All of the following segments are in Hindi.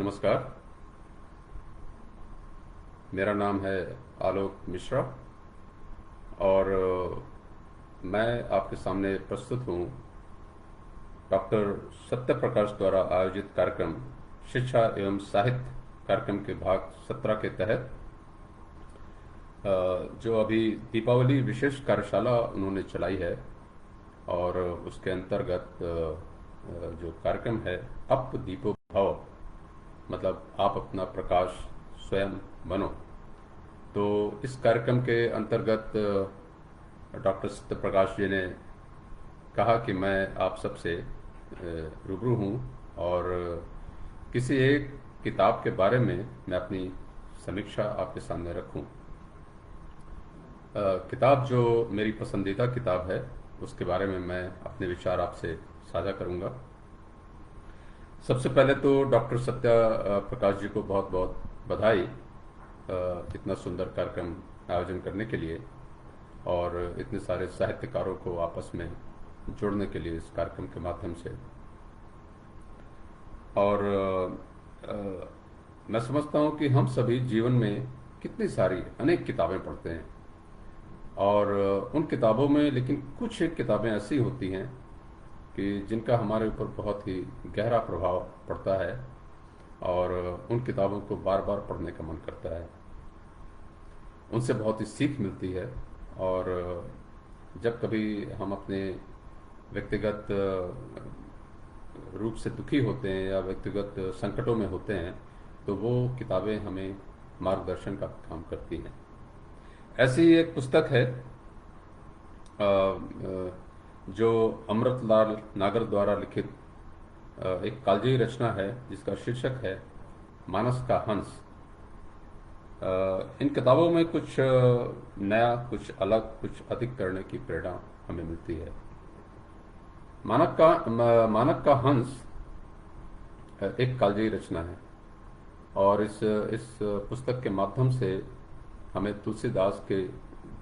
नमस्कार। मेरा नाम है आलोक मिश्रा और मैं आपके सामने प्रस्तुत हूँ डॉक्टर सत्य प्रकाश द्वारा आयोजित कार्यक्रम शिक्षा एवं साहित्य कार्यक्रम के भाग 17 के तहत जो अभी दीपावली विशेष कार्यशाला उन्होंने चलाई है और उसके अंतर्गत जो कार्यक्रम है अप दीपो भव, मतलब आप अपना प्रकाश स्वयं बनो। तो इस कार्यक्रम के अंतर्गत डॉक्टर सत्य प्रकाश जी ने कहा कि मैं आप सबसे रूबरू हूँ और किसी एक किताब के बारे में मैं अपनी समीक्षा आपके सामने रखूं। किताब जो मेरी पसंदीदा किताब है उसके बारे में मैं अपने विचार आपसे साझा करूंगा। सबसे पहले तो डॉक्टर सत्या प्रकाश जी को बहुत बहुत बधाई इतना सुंदर कार्यक्रम आयोजन करने के लिए और इतने सारे साहित्यकारों को आपस में जोड़ने के लिए इस कार्यक्रम के माध्यम से। और मैं समझता हूँ कि हम सभी जीवन में कितनी सारी अनेक किताबें पढ़ते हैं और उन किताबों में लेकिन कुछ एक किताबें ऐसी होती हैं कि जिनका हमारे ऊपर बहुत ही गहरा प्रभाव पड़ता है और उन किताबों को बार बार पढ़ने का मन करता है, उनसे बहुत ही सीख मिलती है। और जब कभी हम अपने व्यक्तिगत रूप से दुखी होते हैं या व्यक्तिगत संकटों में होते हैं तो वो किताबें हमें मार्गदर्शन का काम करती हैं। ऐसी एक पुस्तक है जो अमृतलाल नागर द्वारा लिखित एक कालजयी रचना है जिसका शीर्षक है मानस का हंस। इन किताबों में कुछ नया, कुछ अलग, कुछ अधिक करने की प्रेरणा हमें मिलती है। मानक का हंस एक कालजयी रचना है और इस पुस्तक के माध्यम से हमें तुलसीदास के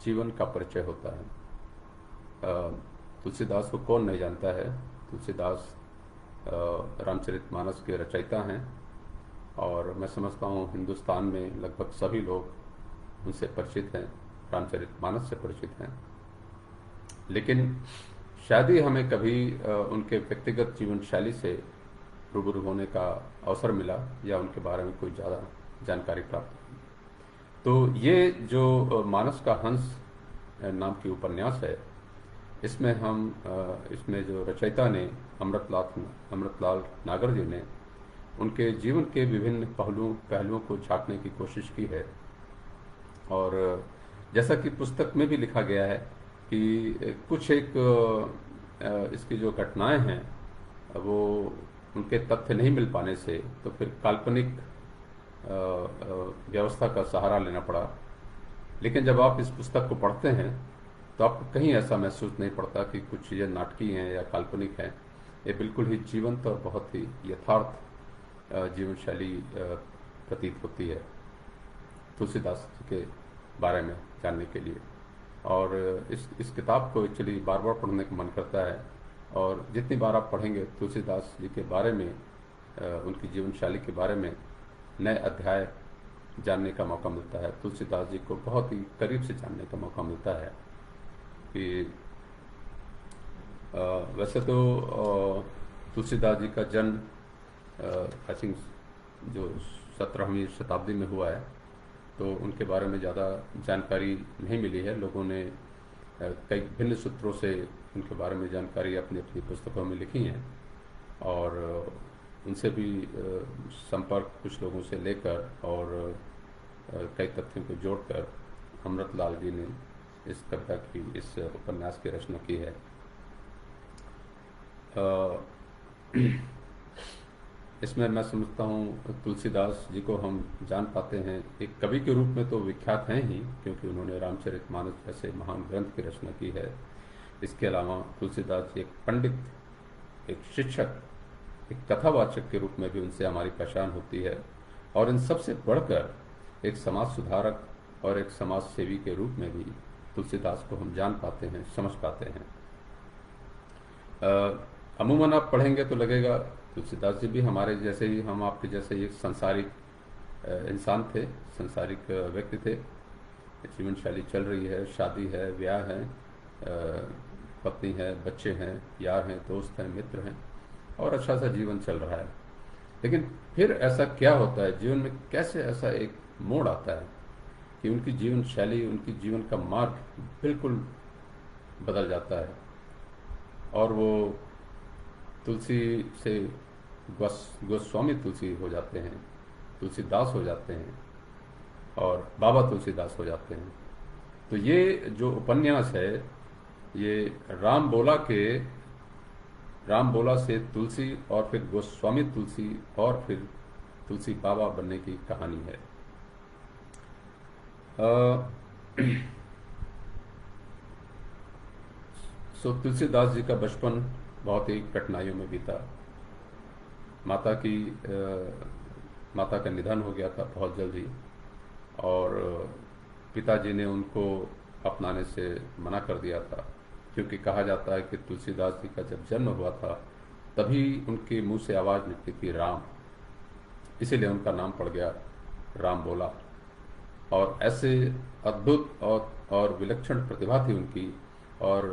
जीवन का परिचय होता है। तुलसीदास को कौन नहीं जानता है। तुलसीदास रामचरितमानस के रचयिता हैं और मैं समझता हूँ हिंदुस्तान में लगभग सभी लोग उनसे परिचित हैं, रामचरितमानस से परिचित हैं। लेकिन शायद ही हमें कभी उनके व्यक्तिगत जीवन शैली से रूबरू होने का अवसर मिला या उनके बारे में कोई ज़्यादा जानकारी प्राप्त हुई। तो ये जो मानस का हंस नाम की उपन्यास है, इसमें जो रचयिता ने अमृतलाल नागर जी ने उनके जीवन के विभिन्न पहलुओं को झांकने की कोशिश की है। और जैसा कि पुस्तक में भी लिखा गया है कि कुछ एक इसकी जो घटनाएं हैं वो उनके तथ्य नहीं मिल पाने से तो फिर काल्पनिक व्यवस्था का सहारा लेना पड़ा। लेकिन जब आप इस पुस्तक को पढ़ते हैं तो आपको कहीं ऐसा महसूस नहीं पड़ता कि कुछ चीज़ें नाटकीय हैं या काल्पनिक हैं। ये बिल्कुल ही जीवंत और बहुत ही यथार्थ जीवन शैली प्रतीत होती है तुलसीदास के बारे में जानने के लिए। और इस किताब को एक्चुअली बार बार पढ़ने का मन करता है और जितनी बार आप पढ़ेंगे तुलसीदास जी के बारे में, उनकी जीवन शैली के बारे में नए अध्याय जानने का मौका मिलता है। तुलसीदास जी को बहुत ही करीब से जानने का मौका मिलता है कि वैसे तो तुलसीदास जी का जन्म आई थिंक जो 17वीं शताब्दी में हुआ है, तो उनके बारे में ज़्यादा जानकारी नहीं मिली है। लोगों ने कई भिन्न सूत्रों से उनके बारे में जानकारी अपनी अपनी पुस्तकों में लिखी हैं और उनसे भी संपर्क कुछ लोगों से लेकर और कई तथ्यों को जोड़कर अमृतलाल जी ने इस कविता की, इस उपन्यास की रचना की है। इसमें मैं समझता हूँ तुलसीदास जी को हम जान पाते हैं एक कवि के रूप में तो विख्यात हैं ही, क्योंकि उन्होंने रामचरितमानस जैसे महान ग्रंथ की रचना की है। इसके अलावा तुलसीदास जी एक पंडित, एक शिक्षक, एक कथावाचक के रूप में भी उनसे हमारी पहचान होती है और इन सबसे बढ़कर एक समाज सुधारक और एक समाज सेवी के रूप में भी तुलसीदास को हम जान पाते हैं, समझ पाते हैं। अमूमन आप पढ़ेंगे तो लगेगा तुलसीदास जी भी हमारे जैसे ही, हम आपके जैसे ही एक संसारिक इंसान थे, संसारिक व्यक्ति थे। जीवन शैली चल रही है, शादी है, ब्याह है, पत्नी है, बच्चे हैं, यार हैं, दोस्त हैं, मित्र हैं, और अच्छा सा जीवन चल रहा है। लेकिन फिर ऐसा क्या होता है जीवन में, कैसे ऐसा एक मोड़ आता है कि उनकी जीवन शैली, उनकी जीवन का मार्ग बिल्कुल बदल जाता है, और वो तुलसी से गोस्वामी तुलसी हो जाते हैं, तुलसीदास हो जाते हैं, और बाबा तुलसीदास हो जाते हैं। तो ये जो उपन्यास है, ये राम बोला से तुलसी, और फिर गोस्वामी तुलसी, और फिर तुलसी बाबा बनने की कहानी है। सो तुलसीदास जी का बचपन बहुत ही कठिनाइयों में बीता। माता का निधन हो गया था बहुत जल्दी, और पिताजी ने उनको अपनाने से मना कर दिया था, क्योंकि कहा जाता है कि तुलसीदास जी का जब जन्म हुआ था तभी उनके मुंह से आवाज़ निकली थी राम, इसीलिए उनका नाम पड़ गया राम बोला। और ऐसे अद्भुत और विलक्षण प्रतिभा थी उनकी, और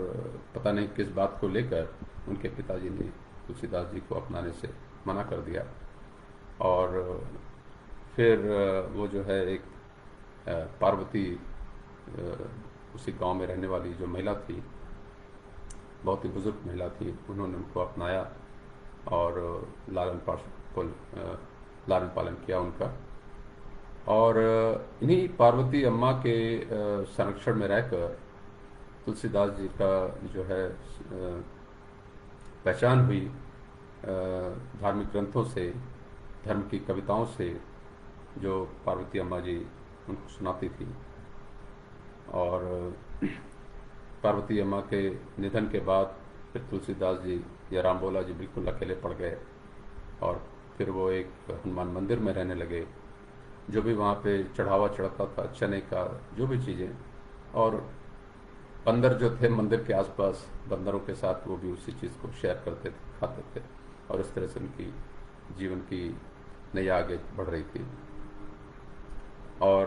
पता नहीं किस बात को लेकर उनके पिताजी ने तुलसीदास जी को अपनाने से मना कर दिया। और फिर वो जो है एक पार्वती, उसी गांव में रहने वाली जो महिला थी, बहुत ही बुजुर्ग महिला थी, उन्होंने उनको अपनाया और लालन पालन किया उनका। और इन्हीं पार्वती अम्मा के संरक्षण में रहकर तुलसीदास जी का जो है पहचान हुई धार्मिक ग्रंथों से, धर्म की कविताओं से, जो पार्वती अम्मा जी उनको सुनाती थी। और पार्वती अम्मा के निधन के बाद फिर तुलसीदास जी या राम बोला जी बिल्कुल अकेले पड़ गए, और फिर वो एक हनुमान मंदिर में रहने लगे। जो भी वहाँ पे चढ़ावा चढ़ता था, चने का, जो भी चीज़ें, और बंदर जो थे मंदिर के आसपास, बंदरों के साथ वो भी उसी चीज़ को शेयर करते थे, खाते थे, और इस तरह से उनकी जीवन की नैया आगे बढ़ रही थी। और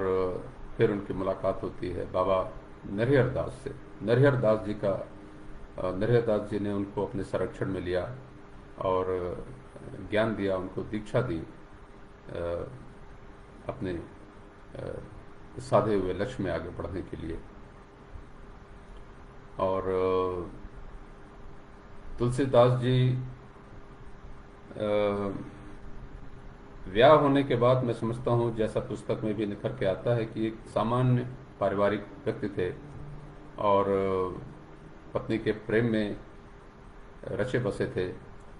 फिर उनकी मुलाकात होती है बाबा नरहर दास से। नरहर दास जी ने उनको अपने संरक्षण में लिया और ज्ञान दिया, उनको दीक्षा दी अपने साधे हुए लक्ष्य में आगे बढ़ने के लिए। और तुलसीदास जी ब्याह होने के बाद, मैं समझता हूँ जैसा पुस्तक में भी निखर के आता है, कि एक सामान्य पारिवारिक व्यक्ति थे, और पत्नी के प्रेम में रचे बसे थे।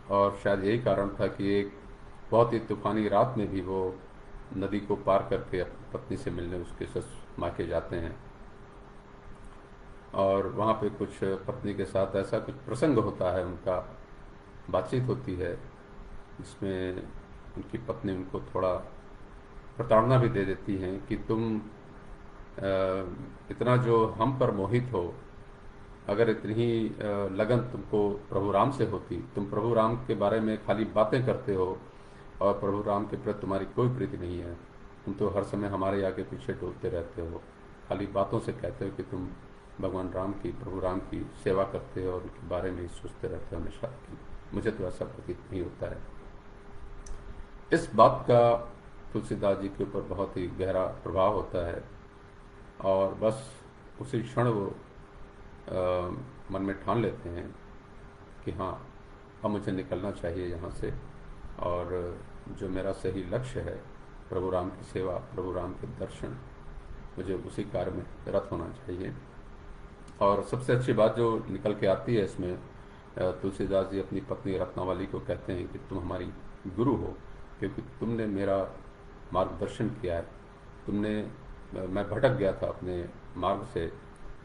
और शायद यही कारण था कि एक बहुत ही तूफानी रात में भी वो नदी को पार करके अपनी पत्नी से मिलने उसके मायके जाते हैं, और वहाँ पे कुछ पत्नी के साथ ऐसा कुछ प्रसंग होता है, उनका बातचीत होती है, जिसमें उनकी पत्नी उनको थोड़ा प्रताड़ना भी दे देती हैं कि तुम इतना जो हम पर मोहित हो, अगर इतनी ही लगन तुमको प्रभु राम से होती, तुम प्रभु राम के बारे में खाली बातें करते हो और प्रभु राम के प्रति तुम्हारी कोई प्रीति नहीं है, तुम तो हर समय हमारे आगे पीछे डोलते रहते हो, खाली बातों से कहते हो कि तुम भगवान राम की, प्रभु राम की सेवा करते हो और उनके बारे में ही सोचते रहते हो हमेशा, मुझे तो ऐसा प्रतीत नहीं होता है। इस बात का तुलसीदास जी के ऊपर बहुत ही गहरा प्रभाव होता है, और बस उसी क्षण वो मन में ठान लेते हैं कि हाँ, अब मुझे निकलना चाहिए यहाँ से, और जो मेरा सही लक्ष्य है, प्रभु राम की सेवा, प्रभु राम के दर्शन, मुझे उसी कार्य में रत होना चाहिए। और सबसे अच्छी बात जो निकल के आती है इसमें, तुलसीदास जी अपनी पत्नी रत्नावली को कहते हैं कि तुम हमारी गुरु हो, क्योंकि तुमने मेरा मार्गदर्शन किया है, मैं भटक गया था अपने मार्ग से,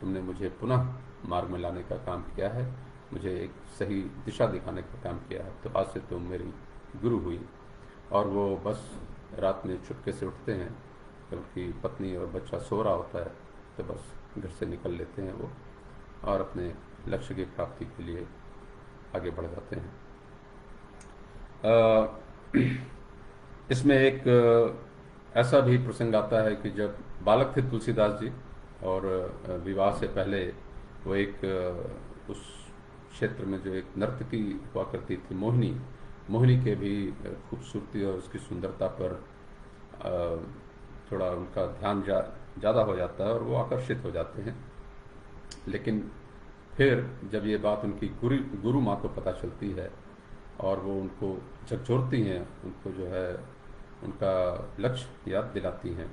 तुमने मुझे पुनः मार्ग में लाने का काम किया है, मुझे एक सही दिशा दिखाने का काम किया है, तो आज से तुम मेरी गुरु हुई। और वो बस रात में चुपके से उठते हैं, बल्कि पत्नी और बच्चा सो रहा होता है, तो बस घर से निकल लेते हैं वो, और अपने लक्ष्य की प्राप्ति के लिए आगे बढ़ जाते हैं। अ, इसमें एक ऐसा भी प्रसंग आता है कि जब बालक थे तुलसीदास जी और विवाह से पहले वो एक उस क्षेत्र में जो एक नर्तकी हुआ करती थी मोहिनी, मोहिनी के भी खूबसूरती और उसकी सुंदरता पर अ, थोड़ा उनका ध्यान ज़्यादा हो जाता है और वो आकर्षित हो जाते हैं। लेकिन फिर जब ये बात उनकी गुरु माँ को पता चलती है और वो उनको झकझोरती हैं, उनको जो है उनका लक्ष्य याद दिलाती हैं,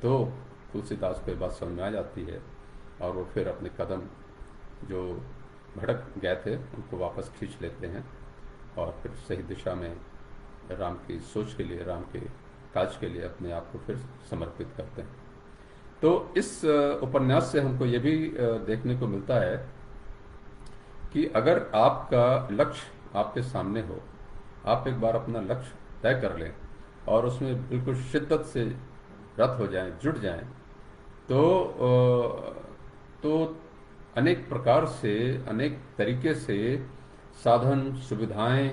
तो तुलसीदास को ये बात समझ में आ जाती है और वो फिर अपने कदम जो भटक गए थे उनको वापस खींच लेते हैं और फिर सही दिशा में राम की सोच के लिए, राम के काज के लिए अपने आप को फिर समर्पित करते हैं। तो इस उपन्यास से हमको ये भी देखने को मिलता है कि अगर आपका लक्ष्य आपके सामने हो, आप एक बार अपना लक्ष्य तय कर लें और उसमें बिल्कुल शिद्दत से रत हो जाएं, जुट जाएं, तो अनेक प्रकार से, अनेक तरीके से साधन सुविधाएं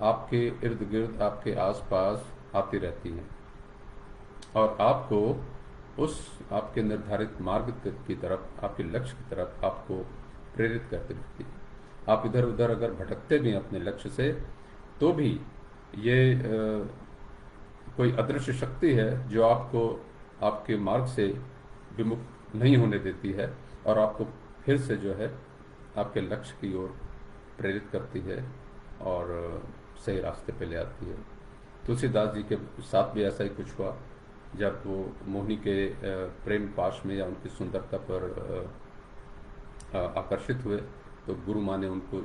आपके इर्द गिर्द, आपके आसपास आती रहती हैं और आपको उस आपके निर्धारित मार्ग की तरफ, आपके लक्ष्य की तरफ आपको प्रेरित करती रहती है। आप इधर उधर अगर भटकते भी हैं अपने लक्ष्य से, तो भी ये कोई अदृश्य शक्ति है जो आपको आपके मार्ग से विमुख नहीं होने देती है और आपको फिर से जो है आपके लक्ष्य की ओर प्रेरित करती है और सही रास्ते पे ले आती है। तुलसीदास जी के साथ भी ऐसा ही कुछ हुआ। जब वो मोहिनी के प्रेम पाश में या उनकी सुंदरता पर आकर्षित हुए, तो गुरु माँ ने उनको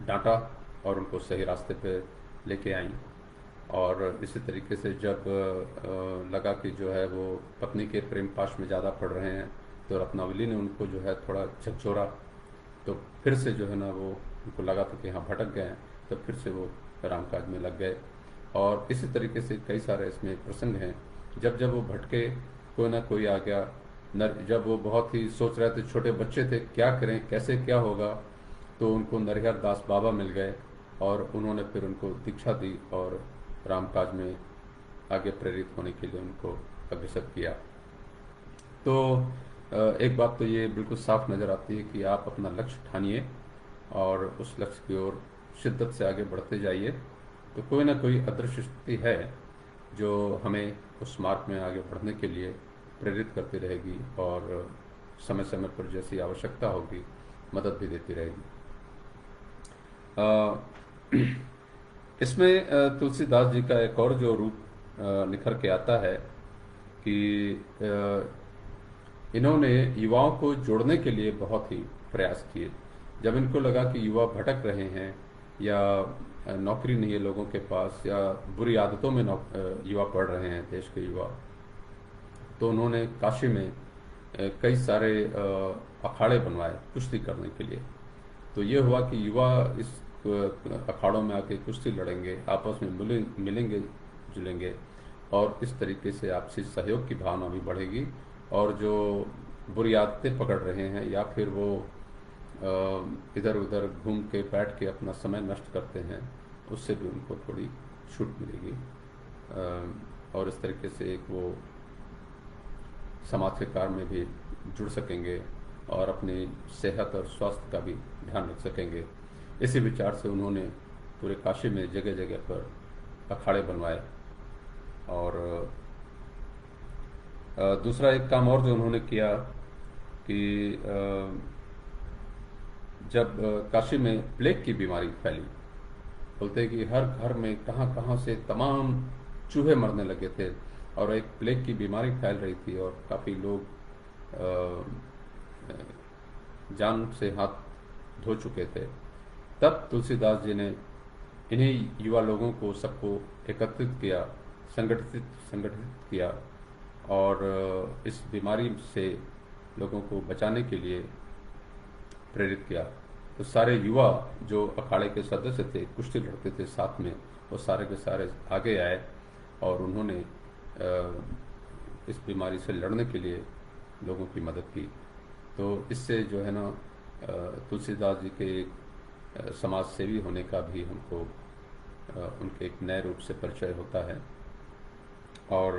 डांटा और उनको सही रास्ते पे लेके आई। और इसी तरीके से जब लगा कि जो है वो पत्नी के प्रेम पाश में ज़्यादा पड़ रहे हैं, तो रत्नावली ने उनको जो है थोड़ा झकझोरा, तो फिर से जो है ना वो उनको लगा था कि हाँ भटक गए हैं, तो फिर से वो रामकाज में लग गए। और इसी तरीके से कई सारे इसमें प्रसंग हैं। जब जब वो भटके, कोई ना कोई आ गया। जब वो बहुत ही सोच रहे थे, छोटे बच्चे थे, क्या करें, कैसे क्या होगा, तो उनको नरहर दास बाबा मिल गए और उन्होंने फिर उनको दीक्षा दी और रामकाज में आगे प्रेरित होने के लिए उनको अग्रसर किया। तो एक बात तो ये बिल्कुल साफ नज़र आती है कि आप अपना लक्ष्य ठानिए और उस लक्ष्य की ओर शिद्दत से आगे बढ़ते जाइए, तो कोई ना कोई अदृश्य शक्ति है जो हमें उस मार्ग में आगे बढ़ने के लिए प्रेरित करती रहेगी और समय समय पर जैसी आवश्यकता होगी मदद भी देती रहेगी। इसमें तुलसीदास जी का एक और जो रूप निखर के आता है कि इन्होंने युवाओं को जोड़ने के लिए बहुत ही प्रयास किए। जब इनको लगा कि युवा भटक रहे हैं या नौकरी नहीं है लोगों के पास या बुरी आदतों में युवा पड़ रहे हैं, देश के युवा, तो उन्होंने काशी में कई सारे अखाड़े बनवाए कुश्ती करने के लिए। तो ये हुआ कि युवा इस अखाड़ों में आके कुश्ती लड़ेंगे, आपस में मिलेंगे जुलेंगे और इस तरीके से आपसी सहयोग की भावना भी बढ़ेगी और जो बुरी आदतें पकड़ रहे हैं या फिर वो इधर उधर घूम के बैठ के अपना समय नष्ट करते हैं, उससे भी उनको थोड़ी छूट मिलेगी और इस तरीके से एक वो समाज के कार्य में भी जुड़ सकेंगे और अपनी सेहत और स्वास्थ्य का भी ध्यान रख सकेंगे। इसी विचार से उन्होंने पूरे काशी में जगह जगह पर अखाड़े बनवाए। और दूसरा एक काम और जो उन्होंने किया कि जब काशी में प्लेग की बीमारी फैली, बोलते हैं कि हर घर में कहाँ कहाँ से तमाम चूहे मरने लगे थे और एक प्लेग की बीमारी फैल रही थी और काफ़ी लोग जान से हाथ धो चुके थे। तब तुलसीदास जी ने इन्हीं युवा लोगों को सबको एकत्रित किया, संगठित किया और इस बीमारी से लोगों को बचाने के लिए प्रेरित किया। तो सारे युवा जो अखाड़े के सदस्य थे, कुश्ती लड़ते थे साथ में, वो सारे के सारे आगे आए और उन्होंने इस बीमारी से लड़ने के लिए लोगों की मदद की। तो इससे जो है ना तुलसीदास जी के समाज सेवी होने का भी हमको उनके एक नए रूप से परिचय होता है। और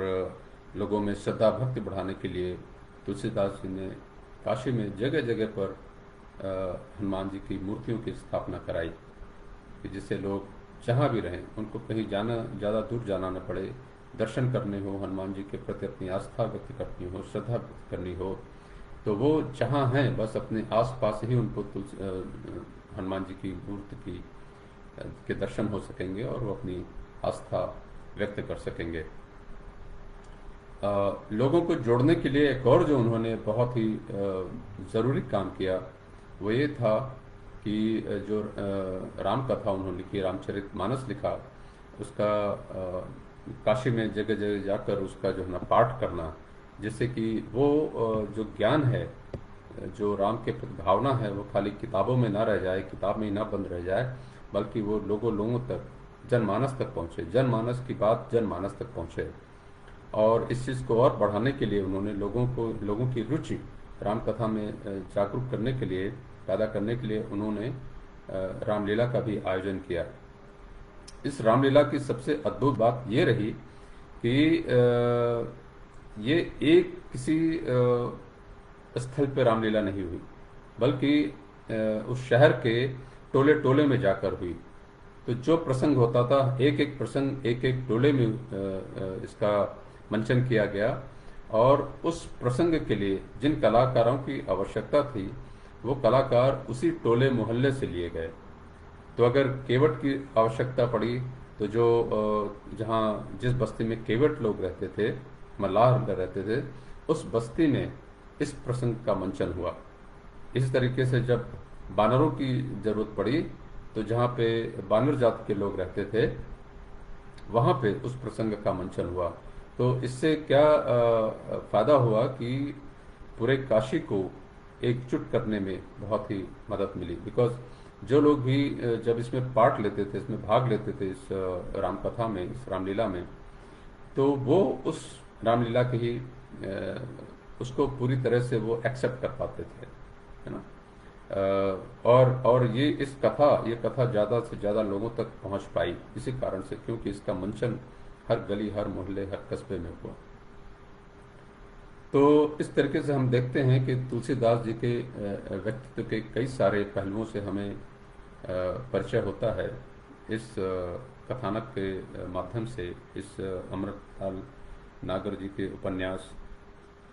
लोगों में श्रद्धा भक्ति बढ़ाने के लिए तुलसीदास जी ने काशी में जगह जगह पर हनुमान जी की मूर्तियों की स्थापना कराई कि जिससे लोग जहाँ भी रहें उनको कहीं जाना, ज़्यादा दूर जाना न पड़े, दर्शन करने हो, हनुमान जी के प्रति अपनी आस्था व्यक्त करनी हो, श्रद्धा व्यक्त करनी हो, तो वो जहाँ हैं बस अपने आसपास ही उनको हनुमान जी की मूर्ति के दर्शन हो सकेंगे और वो अपनी आस्था व्यक्त कर सकेंगे। लोगों को जोड़ने के लिए एक और जो उन्होंने बहुत ही ज़रूरी काम किया वो ये था कि जो राम कथा उन्होंने लिखी, रामचरितमानस लिखा, उसका काशी में जगह जगह जाकर उसका जो है ना पाठ करना, जिससे कि वो जो ज्ञान है, जो राम के प्रति भावना है, वो खाली किताबों में ना रह जाए, किताब में ही ना बंद रह जाए, बल्कि वो लोगों तक, जनमानस तक पहुँचे, जनमानस की बात जनमानस तक पहुँचे। और इस चीज़ को और बढ़ाने के लिए उन्होंने लोगों की रुचि राम कथा में जागरूक करने के लिए, पैदा करने के लिए उन्होंने रामलीला का भी आयोजन किया। इस रामलीला की सबसे अद्भुत बात ये रही कि ये एक किसी स्थल पर रामलीला नहीं हुई, बल्कि उस शहर के टोले टोले में जाकर हुई। तो जो प्रसंग होता था, एक एक प्रसंग एक एक टोले में इसका मंचन किया गया, और उस प्रसंग के लिए जिन कलाकारों की आवश्यकता थी वो कलाकार उसी टोले मोहल्ले से लिए गए। तो अगर केवट की आवश्यकता पड़ी तो जो जिस बस्ती में केवट लोग रहते थे, मल्लाह रहते थे, उस बस्ती में इस प्रसंग का मंचन हुआ। इस तरीके से जब बानरों की जरूरत पड़ी तो जहाँ पे बानर जात के लोग रहते थे वहाँ पे उस प्रसंग का मंचन हुआ। तो इससे क्या फायदा हुआ कि पूरे काशी को एकजुट करने में बहुत ही मदद मिली। बिकॉज जो लोग भी जब इसमें पार्ट लेते थे, इसमें भाग लेते थे, इस रामकथा में, इस रामलीला में, तो वो उस रामलीला के ही उसको पूरी तरह से वो एक्सेप्ट कर पाते थे, है ना। और ये कथा ज़्यादा से ज़्यादा लोगों तक पहुंच पाई इसी कारण से, क्योंकि इसका मंचन हर गली, हर मोहल्ले, हर कस्बे में हुआ। तो इस तरीके से हम देखते हैं कि तुलसीदास जी के व्यक्तित्व के कई सारे पहलुओं से हमें परिचय होता है इस कथानक के माध्यम से, इस अमृतलाल नागर जी के उपन्यास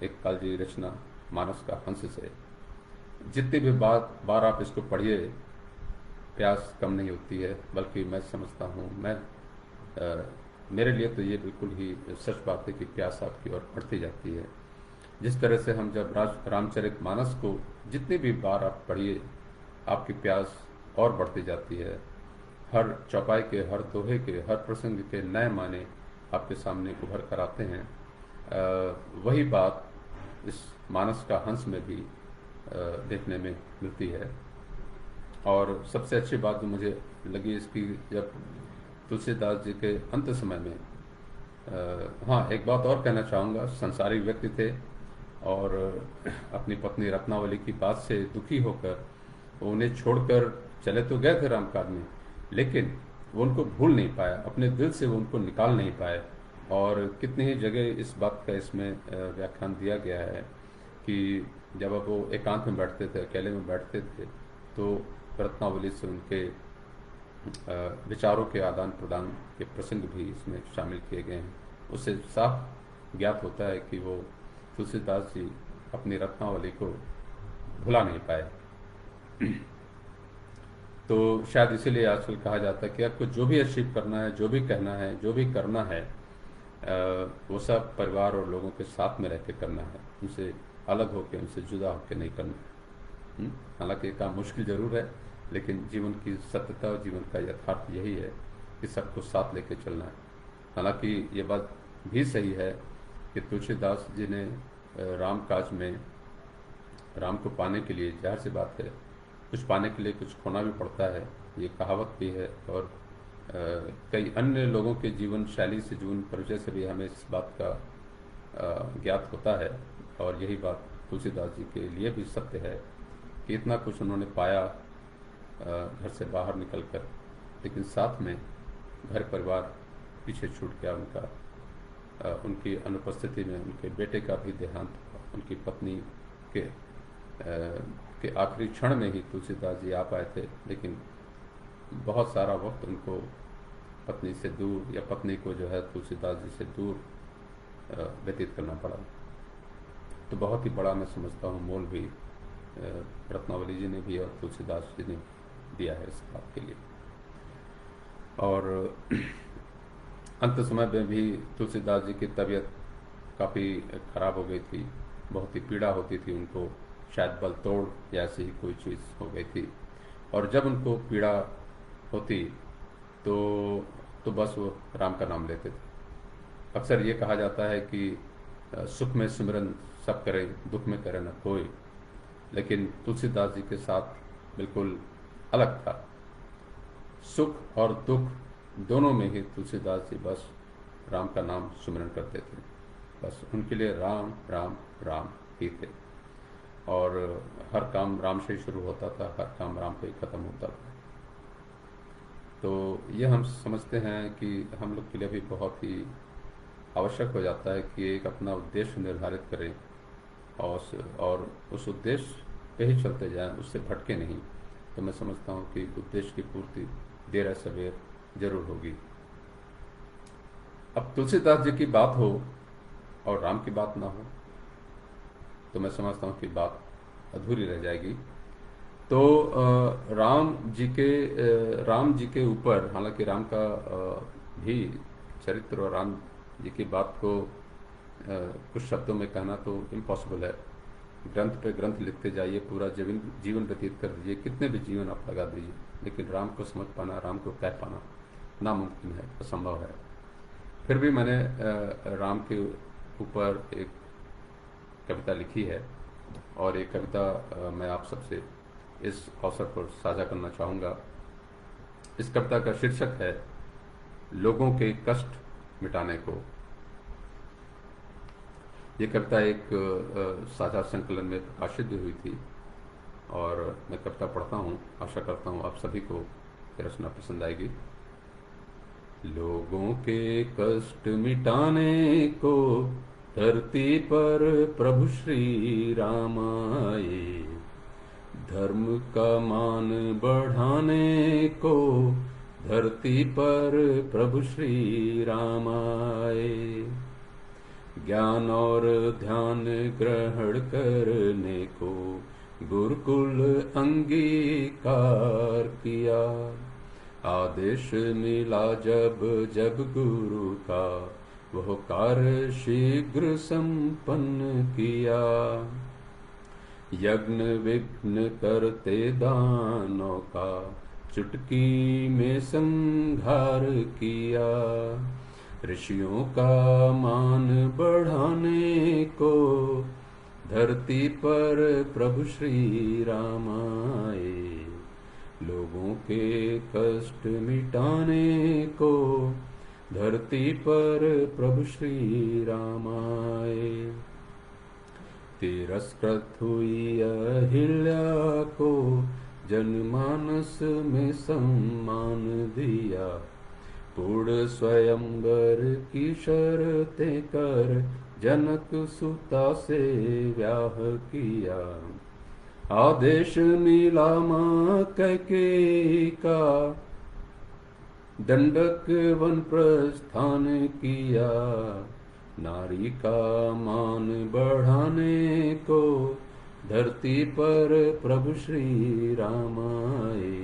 एक कालजयी रचना मानस का हंस से। जितनी भी बार आप इसको पढ़िए, प्यास कम नहीं होती है, बल्कि मैं समझता हूँ, मेरे लिए तो ये बिल्कुल ही सच बात है कि प्यास आपकी ओर बढ़ती जाती है। जिस तरह से हम जब रामचरितमानस को जितनी भी बार आप पढ़िए, आपकी प्यास और बढ़ती जाती है। हर चौपाई के, हर दोहे के, हर प्रसंग के नए माने आपके सामने उभर कर आते हैं। वही बात इस मानस का हंस में भी देखने में मिलती है। और सबसे अच्छी बात जो मुझे लगी इसकी, जब तुलसीदास जी के अंत समय में, हाँ एक बात और कहना चाहूँगा, संसारी व्यक्ति थे और अपनी पत्नी रत्नावली की बात से दुखी होकर वो उन्हें छोड़कर चले तो गए थे रामकाज में, लेकिन वो उनको भूल नहीं पाया, अपने दिल से वो उनको निकाल नहीं पाए। और कितनी ही जगह इस बात का इसमें व्याख्यान दिया गया है कि जब अब वो एकांत में बैठते थे, अकेले में बैठते थे, तो रत्नावली से उनके विचारों के आदान प्रदान के प्रसंग भी इसमें शामिल किए गए हैं। उससे साफ ज्ञात होता है कि वो तुलसीदास जी अपनी रत्नावली को भुला नहीं पाए। तो शायद इसीलिए आजकल कहा जाता है कि आपको जो भी अचीव करना है, जो भी कहना है, जो भी करना है, वो सब परिवार और लोगों के साथ में रह के करना है, उनसे अलग होकर, उनसे जुदा होकर नहीं करना। हालांकि काम मुश्किल जरूर है, लेकिन जीवन की सत्यता और जीवन का यथार्थ यही है कि सबको साथ लेके चलना है। हालांकि ये बात भी सही है कि तुलसीदास जी ने राम काज में राम को पाने के लिए, जाहिर सी बात है, कुछ पाने के लिए कुछ खोना भी पड़ता है, ये कहावत भी है। और कई अन्य लोगों के जीवन शैली से, जीवन परिचय से भी हमें इस बात का ज्ञात होता है। और यही बात तुलसीदास जी के लिए भी सत्य है कि इतना कुछ उन्होंने पाया, घर से बाहर निकलकर, लेकिन साथ में घर परिवार पीछे छूट गया उनका। उनकी अनुपस्थिति में उनके बेटे का भी देहांत हुआ। उनकी पत्नी के आखिरी क्षण में ही तुलसीदास जी आ पाए थे, लेकिन बहुत सारा वक्त उनको पत्नी से दूर, या पत्नी को जो है तुलसीदास जी से दूर व्यतीत करना पड़ा। तो बहुत ही बड़ा मैं समझता हूँ मोल भी रत्नावली जी ने भी और तुलसीदास जी ने दिया है इस बात के लिए। और अंत समय में भी तुलसीदास जी की तबीयत काफ़ी खराब हो गई थी, बहुत ही पीड़ा होती थी उनको, शायद बल तोड़ या ऐसी ही कोई चीज़ हो गई थी। और जब उनको पीड़ा होती तो बस वो राम का नाम लेते थे। अक्सर ये कहा जाता है कि सुख में सिमरन सब करें, दुख में करे न कोई, लेकिन तुलसीदास जी के साथ बिल्कुल अलग था। सुख और दुख दोनों में ही तुलसीदास जी बस राम का नाम सुमिरन करते थे। बस उनके लिए राम राम राम ही थे, और हर काम राम से ही शुरू होता था, हर काम राम पे ही खत्म होता था। तो ये हम समझते हैं कि हम लोग के लिए भी बहुत ही आवश्यक हो जाता है कि एक अपना उद्देश्य निर्धारित करें और उस उद्देश्य पे ही चलते जाएं, उससे भटके नहीं। तो मैं समझता हूँ कि उद्देश्य की पूर्ति देर या सवेर जरूर होगी। अब तुलसीदास जी की बात हो और राम की बात ना हो तो मैं समझता हूँ कि बात अधूरी रह जाएगी। तो राम जी के ऊपर, हालांकि राम का भी चरित्र और राम जी की बात को कुछ शब्दों में कहना तो इम्पॉसिबल है। ग्रंथ पे ग्रंथ लिखते जाइए, पूरा जीवन व्यतीत कर दीजिए, कितने भी जीवन आप लगा दीजिए, लेकिन राम को समझ पाना, राम को कह पाना नामुमकिन है, असंभव है। फिर भी मैंने राम के ऊपर एक कविता लिखी है, और एक कविता मैं आप सबसे इस अवसर पर साझा करना चाहूँगा। इस कविता का शीर्षक है लोगों के कष्ट मिटाने को। ये कविता एक साझा संकलन में प्रकाशित भी हुई थी, और मैं कविता पढ़ता हूँ। आशा करता हूँ आप सभी को ये रचना पसंद आएगी। लोगों के कष्ट मिटाने को धरती पर प्रभु श्री राम आए, धर्म का मान बढ़ाने को धरती पर प्रभु श्री राम आए, ज्ञान और ध्यान ग्रहण करने को गुरुकुल अंगीकार किया, आदेश मिला जब जब गुरु का वह कार्य शीघ्र संपन्न किया, यज्ञ विघ्न करते दानों का चुटकी में संहार किया, ऋषियों का मान बढ़ाने को धरती पर प्रभु श्री राम आए, लोगों के कष्ट मिटाने को धरती पर प्रभु श्री राम आए, तिरस्कृत हुई अहिल्या को जनमानस में सम्मान दिया, पूर्ण स्वयंवर की शर्तें कर जनक सुता से व्याह किया, आदेश मिला मां कैकेयी का दंडक वन प्रस्थान किया, नारी का मान बढ़ाने को धरती पर प्रभु श्री राम आए,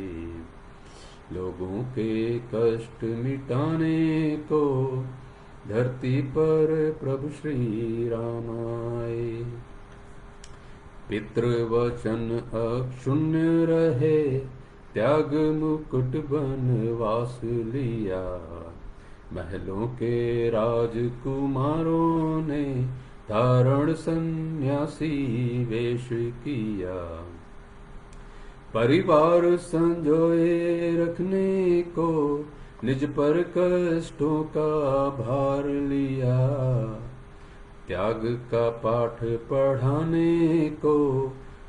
लोगों के कष्ट मिटाने को धरती पर प्रभु श्री राम आए, पितृवचन अक्षुण्य रहे त्याग मुकुट बनवास लिया, महलों के राजकुमारों ने धारण सन्यासी वेश किया, परिवार संजोए रखने को निज पर कष्टों का भार लिया, त्याग का पाठ पढ़ाने को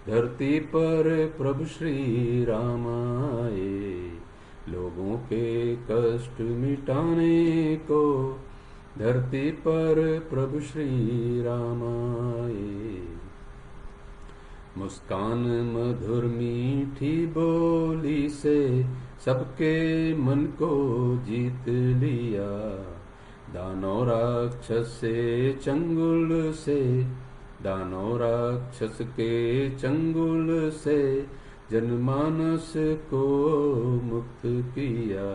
धरती पर प्रभु श्री राम आए, लोगों के कष्ट मिटाने को। धरती पर प्रभु श्री राम आए, मुस्कान मधुर मीठी बोली से सबके मन को जीत लिया। दानव राक्षस से चंगुल से, दानव राक्षस के चंगुल से जनमानस को मुक्त किया।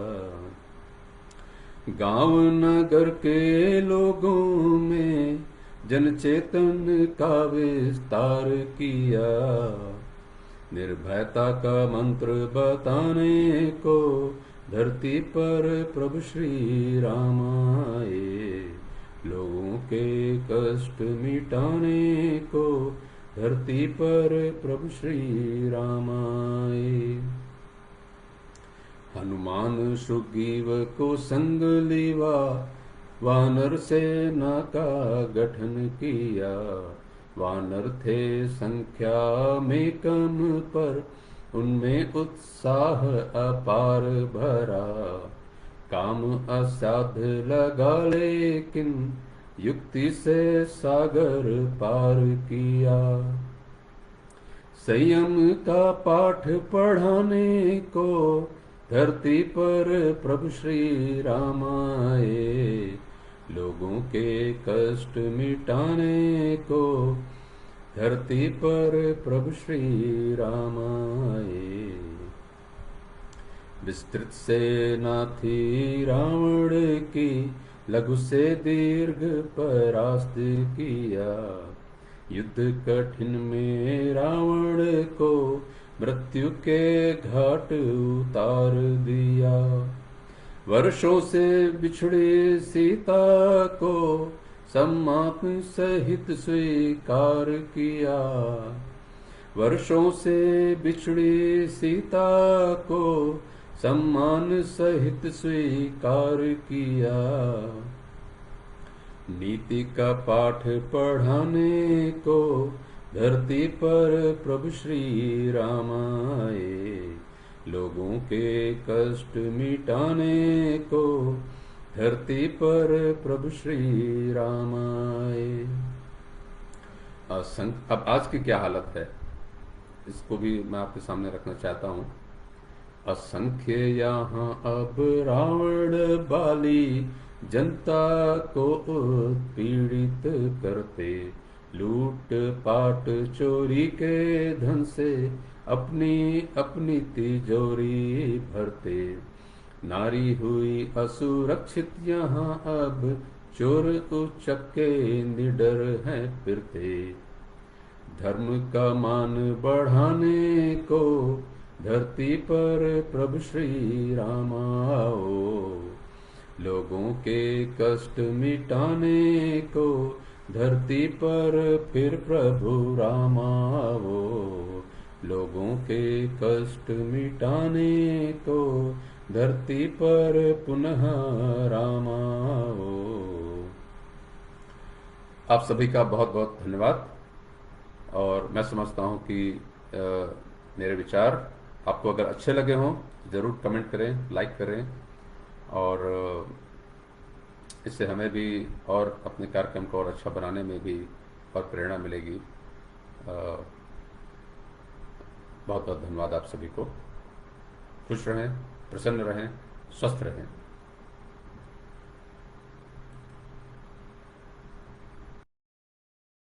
गांव नगर के लोगों में जन चेतन का विस्तार किया। निर्भयता का मंत्र बताने को धरती पर प्रभु श्री राम आए, लोगों के कष्ट मिटाने को धरती पर प्रभु श्री राम आए। हनुमान सुग्रीव को संग लिवा, वानर सेना का गठन किया। वानर थे संख्या में कम पर उनमें उत्साह अपार भरा। काम असाध्य लगा लेकिन युक्ति से सागर पार किया। संयम का पाठ पढ़ाने को धरती पर प्रभु श्री राम आए, लोगों के कष्ट मिटाने को धरती पर प्रभु श्री राम आए। विस्तृत सेना थी रावण की, लघु से दीर्घ परास्त किया। युद्ध कठिन में रावण को मृत्यु के घाट उतार दिया। वर्षों से बिछड़ी सीता को सम्मान सहित स्वीकार किया। वर्षों से बिछड़ी सीता को सम्मान सहित स्वीकार किया। नीति का पाठ पढ़ाने को धरती पर प्रभु श्री राम आए, लोगों के कष्ट मिटाने को धरती पर प्रभु श्री राम आए। अब आज की क्या हालत है, इसको भी मैं आपके सामने रखना चाहता हूँ। असंख्य यहाँ अब रावण बाली जनता को उत्पीड़ित करते। लूट पाट चोरी के धन से अपनी अपनी तिजोरी भरते। नारी हुई असुरक्षित यहाँ अब, चोर उचक्के निडर हैं फिरते। धर्म का मान बढ़ाने को धरती पर प्रभु श्री राम आओ, लोगों के कष्ट मिटाने को धरती पर फिर प्रभु राम आओ, लोगों के कष्ट मिटाने को धरती पर पुनः राम आओ। आप सभी का बहुत बहुत धन्यवाद। और मैं समझता हूं कि मेरे विचार आपको अगर अच्छे लगे हों ज़रूर कमेंट करें, लाइक करें, और इससे हमें भी और अपने कार्यक्रम को और अच्छा बनाने में भी और प्रेरणा मिलेगी। बहुत बहुत धन्यवाद आप सभी को। खुश रहें, प्रसन्न रहें, स्वस्थ रहें।